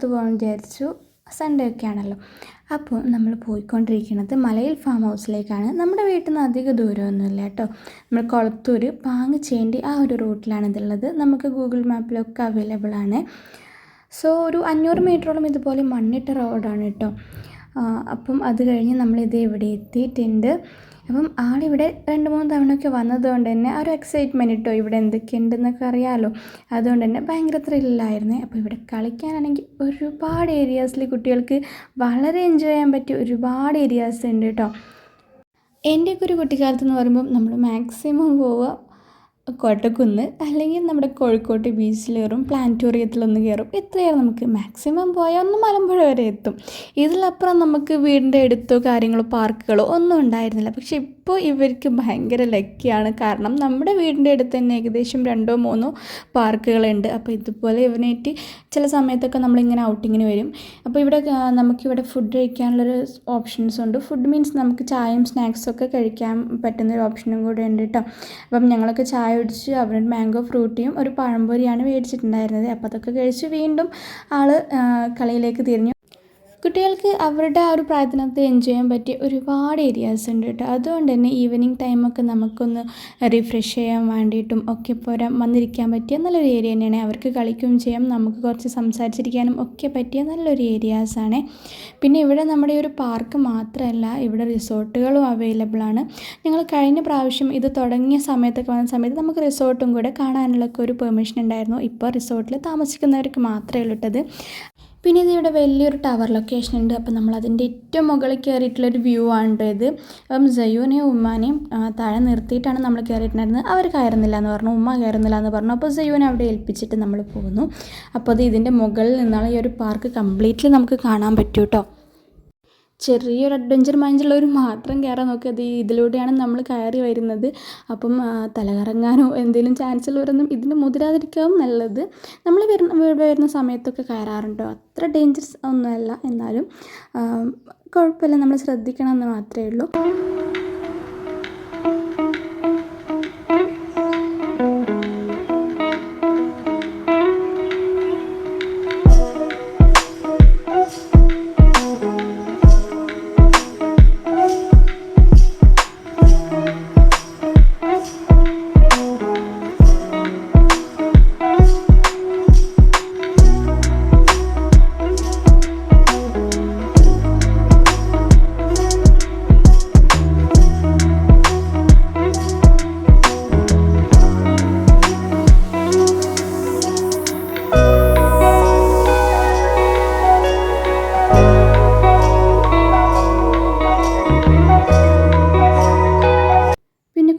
പുറത്ത് പോകാൻ വിചാരിച്ചു. സൺഡേ ഒക്കെ ആണല്ലോ. അപ്പോൾ നമ്മൾ പോയിക്കൊണ്ടിരിക്കുന്നത് മലയിൽ ഫാം ഹൗസിലേക്കാണ്. നമ്മുടെ വീട്ടിൽ നിന്ന് അധിക ദൂരമൊന്നുമില്ല കേട്ടോ. നമ്മൾ കൊളത്തൂർ പാങ്ങച്ചേണ്ടി ആ ഒരു റൂട്ടിലാണ് ഇതുള്ളത്. നമുക്ക് ഗൂഗിൾ മാപ്പിലൊക്കെ അവൈലബിൾ ആണ്. സോ ഒരു 500 മീറ്ററോളം ഇതുപോലെ മണ്ണിട്ട റോഡാണ് കേട്ടോ. അപ്പം അത് കഴിഞ്ഞ് നമ്മളിത് ഇവിടെ എത്തിയിട്ടുണ്ട്. അപ്പം ആളിവിടെ 2-3 തവണയൊക്കെ വന്നതുകൊണ്ട് തന്നെ ആ ഒരു എക്സൈറ്റ്മെൻറ്റ് കേട്ടോ, ഇവിടെ എന്തൊക്കെയുണ്ടെന്നൊക്കെ അറിയാമല്ലോ. അതുകൊണ്ട് തന്നെ ഭയങ്കര ത്രില്ലായിരുന്നേ. അപ്പോൾ ഇവിടെ കളിക്കാനാണെങ്കിൽ ഒരുപാട് ഏരിയാസിൽ കുട്ടികൾക്ക് വളരെ എൻജോയ് ചെയ്യാൻ പറ്റിയ ഒരുപാട് ഏരിയാസ് ഉണ്ട് കേട്ടോ. എൻ്റെയൊക്കെ ഒരു കുട്ടിക്കാലത്ത് എന്ന് പറയുമ്പം നമ്മൾ മാക്സിമം പോവുക കോട്ടക്കുന്ന് അല്ലെങ്കിൽ നമ്മുടെ കോഴിക്കോട്ട് ബീച്ചിൽ കയറും, പ്ലാനറ്റോറിയത്തിലൊന്ന് കയറും. ഇത്രയാണ് നമുക്ക് മാക്സിമം പോയാൽ ഒന്ന് മലമ്പുഴ വരെ എത്തും. ഇതിലപ്പുറം നമുക്ക് വീടിൻ്റെ അടുത്തോ കാര്യങ്ങളോ പാർക്കുകളോ ഒന്നും ഉണ്ടായിരുന്നില്ല. പക്ഷേ ഇപ്പോൾ ഇവർക്ക് ഭയങ്കര ലക്കിയാണ്. കാരണം നമ്മുടെ വീടിൻ്റെ അടുത്ത് തന്നെ ഏകദേശം 2-3 പാർക്കുകളുണ്ട്. അപ്പോൾ ഇതുപോലെ ഇവനായിട്ട് ചില സമയത്തൊക്കെ നമ്മളിങ്ങനെ ഔട്ടിങ്ങിന് വരും. അപ്പോൾ ഇവിടെ നമുക്കിവിടെ ഫുഡ് കഴിക്കാനുള്ളൊരു ഓപ്ഷൻസ് ഉണ്ട്. ഫുഡ് മീൻസ് നമുക്ക് ചായയും സ്നാക്സൊക്കെ കഴിക്കാൻ പറ്റുന്നൊരു ഓപ്ഷനും കൂടെ ഉണ്ട് കേട്ടോ. അപ്പം ഞങ്ങളൊക്കെ ചായ കുടിച്ച് അവരുടെ മാംഗോ ഫ്രൂട്ടിയും ഒരു പഴംപൊരിയാണ് മേടിച്ചിട്ടുണ്ടായിരുന്നത്. അപ്പോൾ അതൊക്കെ കഴിച്ച് വീണ്ടും ആൾ കളിയിലേക്ക് തിരിഞ്ഞു. കുട്ടികൾക്ക് അവരുടെ ആ ഒരു പ്രായത്തിനകത്ത് എൻജോയ് ചെയ്യാൻ പറ്റിയ ഒരുപാട് ഏരിയാസ് ഉണ്ട് കേട്ടോ. അതുകൊണ്ട് തന്നെ ഈവനിങ് ടൈമൊക്കെ നമുക്കൊന്ന് റിഫ്രഷ് ചെയ്യാൻ വേണ്ടിയിട്ടും ഒക്കെ വന്നിരിക്കാൻ പറ്റിയ നല്ലൊരു ഏരിയ തന്നെയാണ്. അവർക്ക് കളിക്കുകയും ചെയ്യാം, നമുക്ക് കുറച്ച് സംസാരിച്ചിരിക്കാനും ഒക്കെ പറ്റിയ നല്ലൊരു ഏരിയാസാണ്. പിന്നെ ഇവിടെ നമ്മുടെ ഒരു പാർക്ക് മാത്രമല്ല, ഇവിടെ റിസോർട്ടുകളും അവൈലബിൾ ആണ്. ഞങ്ങൾ കഴിഞ്ഞ പ്രാവശ്യം ഇത് തുടങ്ങിയ സമയത്തൊക്കെ വന്ന സമയത്ത് നമുക്ക് റിസോർട്ടും കൂടെ കാണാനുള്ളൊക്കെ ഒരു പെർമിഷൻ ഉണ്ടായിരുന്നു. ഇപ്പോൾ റിസോർട്ടിൽ താമസിക്കുന്നവർക്ക് മാത്രമേ ഉള്ളൂ. പിന്നെ ഇതിവിടെ വലിയൊരു ടവർ ലൊക്കേഷൻ ഉണ്ട്. അപ്പോൾ നമ്മളതിൻ്റെ ഏറ്റവും മുകളിൽ കയറിയിട്ടുള്ളൊരു വ്യൂ ആണ് ഇത്. അപ്പം സയ്യൂനെയും ഉമ്മാനെയും താഴെ നിർത്തിയിട്ടാണ് നമ്മൾ കയറിയിട്ടുണ്ടായിരുന്നത്. അവർ കയറുന്നില്ല എന്ന് പറഞ്ഞു, ഉമ്മ കയറുന്നില്ല എന്ന് പറഞ്ഞു. അപ്പോൾ സയ്യൂനെ അവിടെ ഏൽപ്പിച്ചിട്ട് നമ്മൾ പോകുന്നു. അപ്പോൾ അത് ഇതിൻ്റെ മുകളിൽ നിന്നാണ് ഈ ഒരു പാർക്ക് കംപ്ലീറ്റ്ലി നമുക്ക് കാണാൻ പറ്റും കേട്ടോ. ചെറിയൊരു അഡ്വഞ്ചർ മൈൻഡുള്ളവർ മാത്രം കയറാൻ നോക്കിയത് ഇതിലൂടെയാണ് നമ്മൾ കയറി വരുന്നത്. അപ്പം തലകറങ്ങാനോ എന്തെങ്കിലും ചാൻസ് ഉള്ളവരൊന്നും ഇതിന് മുതിരാതിരിക്കാവും നല്ലത്. നമ്മൾ വരുന്ന സമയത്തൊക്കെ കയറാറുണ്ടോ, അത്ര ഡേഞ്ചറസ് ഒന്നുമല്ല. എന്നാലും കുഴപ്പമില്ല, നമ്മൾ ശ്രദ്ധിക്കണം എന്ന് മാത്രമേ ഉള്ളൂ.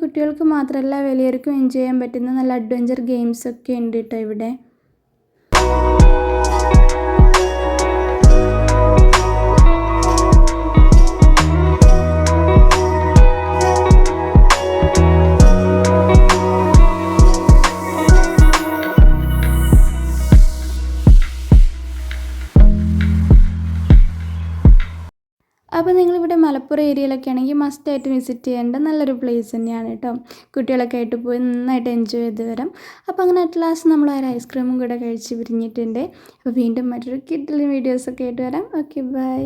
കുട്ടികൾക്ക് മാത്രമല്ല വലിയവർക്കും എൻജോയ് ചെയ്യാൻ പറ്റുന്ന നല്ല അഡ്വഞ്ചർ ഗെയിംസൊക്കെ ഉണ്ട് കേട്ടോ ഇവിടെ. അപ്പോൾ നിങ്ങളിവിടെ മലപ്പുറം ഏരിയയിലൊക്കെ ആണെങ്കിൽ മസ്റ്റായിട്ട് വിസിറ്റ് ചെയ്യേണ്ട നല്ലൊരു പ്ലേസ് തന്നെയാണ് കേട്ടോ. കുട്ടികളൊക്കെ ആയിട്ട് പോയി നന്നായിട്ട് എൻജോയ് ചെയ്ത് വരാം. അപ്പോൾ അങ്ങനെ അറ്റ് ലാസ്റ്റ് നമ്മൾ ആ ഒരു ഐസ്ക്രീമും കൂടെ കഴിച്ച് പിരിഞ്ഞിട്ടുണ്ട്. അപ്പോൾ വീണ്ടും മറ്റൊരു കിഡിലും വീഡിയോസൊക്കെ ആയിട്ട് വരാം. Okay, by.